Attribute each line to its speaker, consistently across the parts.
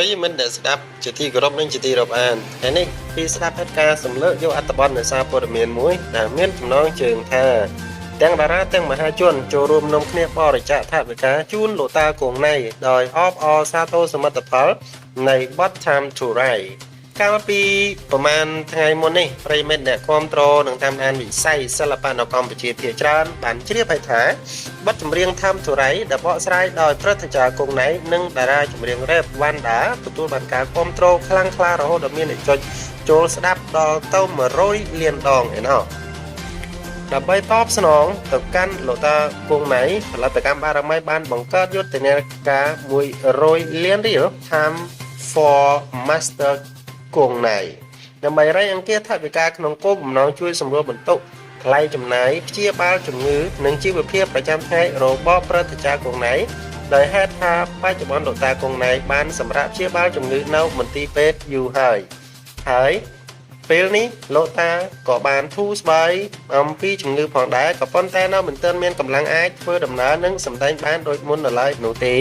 Speaker 1: Rồi mình đã đáp chỉ thị group nên chỉ thị đọc an thế này khi đáp hết ca sầm lỡ vô ắt bắn ở xa pod miền muối đã miên chúng nó trường tha tăng đà ra tăng mà hai chuồn cho rùm nông kia bò để trả thả với cá chun lộ ta cùng này đòi off all sato smart phở này bot time to ride កាលពីប្រហែលថ្ងៃមុននេះប្រិមិត្តអ្នកគ្រប់គ្រងនឹងតាមដានវិស័យសិល្បៈនៅកម្ពុជាភាគច្រើនបានជ្រាបហើយថាបទចម្រៀងថាមទុរៃដែលបកស្រាយដោយព្រឹទ្ធាចារ្យគង់ណៃនិងតារាចម្រៀងរ៉េបវ៉ាន់ដាទទួលបានការគ្រប់គ្រងខ្លាំងក្លារហូតដល់មានអ្នកចុចចូលស្ដាប់ដល់ទៅ100លានដងឯណោះដើម្បីតបស្នងទៅកាន់លោកតាគង់ណៃផលិតកម្មបារមីបានបង្កើតយុទ្ធនាការ100លានរៀល Time for Master គង់ណៃដើម្បីរៃអង្គាថវិកាក្នុងគោលបំណងជួយសម្រួលបន្ទុកថ្លៃចំណាយព្យាបាលជំងឺនិងជីវភាពប្រចាំថ្ងៃរបស់ព្រឹទ្ធាចារ្យគង់ណៃដោយហេតុថាបច្ចុប្បន្នលោកតាគង់ណៃបានសម្រាប់ព្យាបាលជំងឺនៅមន្ទីរពេទ្យយូរហើយពេលនេះលោកតាក៏បានធូរស្បើយអំពីជំងឺផងដែរក៏ប៉ុន្តែនៅមិនទាន់មានកម្លាំងអាចធ្វើដំណើរនិងសម្ដែងបានដូចមុននៅឡើយនោះទេ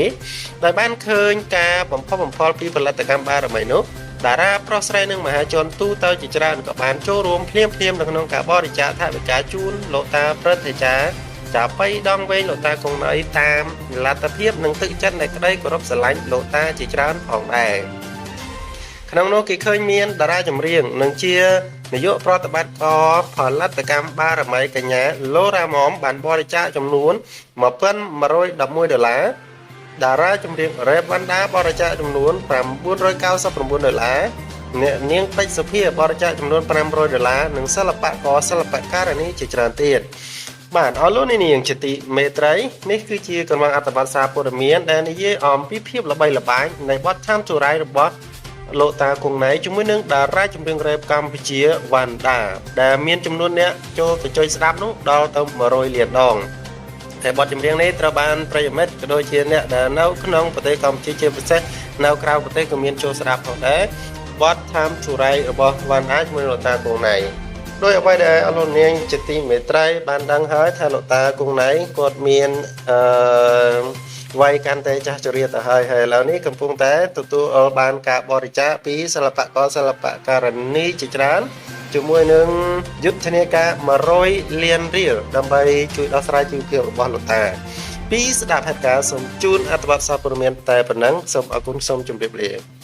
Speaker 1: ដោយបានឃើញការបំផុសបំផុលពីផលិតកម្មបារមីនោះតារាប្រុសស្រីនិងមហាជនទូទៅជាច្រើនក៏បានចូលរួមភ្លាមៗនៅក្នុងការបរិច្ចាគថវិកាជូនលោកតាព្រឹទ្ធាចារ្យចាប់បីដងវែងលោកតាគង់ណៃតាមលទ្ធភាពនិងទឹកចិត្តនៃក្តីគោរពស្រឡាញ់លោកតាជាច្រើនផងដែរក្នុងនោះគេឃើញមានតារាចម្រៀងនិងជានាយកប្រតិបត្តិការផលិតកម្មបារមីកញ្ញាឡូរ៉ាម៉មបានបរិច្ចាគចំនួន$1111តារាចម្រៀងរ៉េបវ៉ាន់ដាបរិច្ចាគចំនួន$999អ្នកនាងពេជ្រសុភាបរិច្ចាគចំនួន$500និងសិល្បករសិល្បករនីជាច្រើនទៀតបាទអរលោកនាងជាទីមេត្រីនេះគឺជាកង្វះអត្ថបទសារព័ត៌មានដែលនិយាយអំពីភាពល្បីល្បាញនៃបទថាមទុរៃរបស់លោកតាគង់ណៃជាមួយនឹងតារាចម្រៀងរ៉េបកម្ពុជាវ៉ាន់ដាដែលមានចំនួនអ្នកចូលទៅចុចស្ដាប់នោះដល់ទៅ100លានដងហើយបទចម្រៀងនេះត្រូវបានប្រិយមិត្តក៏ដូចជាអ្នកដែលនៅក្នុងប្រទេសកម្ពុជាជាពិសេសនៅក្រៅប្រទេសក៏មានចូលស្ដាប់ផងដែរបទថាមទុរៃរបស់វ៉ាន់ដាជាមួយលោកតាគង់ណៃដោយអ្វីដែលអលោកនាងជាទីមេត្រីបានដឹងហើយថាលោកតាគង់ណៃគាត់មានវាយកាន់តែចាស់ជរាទៅហើយឥឡូវនេះកំពុងតែទទួលបានការបរិច្ចាគពីសិល្បករសិល្បករនីជាច្រើនជាមួយនឹងយុទ្ធនាការ100លានរៀលដើម្បីជួយដោះស្រាយជីវភាពរបស់លោកតាពីស្ដាប់ហេតុការណ៍សូមជូនអត្ថបទសារព័ត៌មានតែប៉ុណ្ណឹងសូមអរគុណសូមជម្រាបលា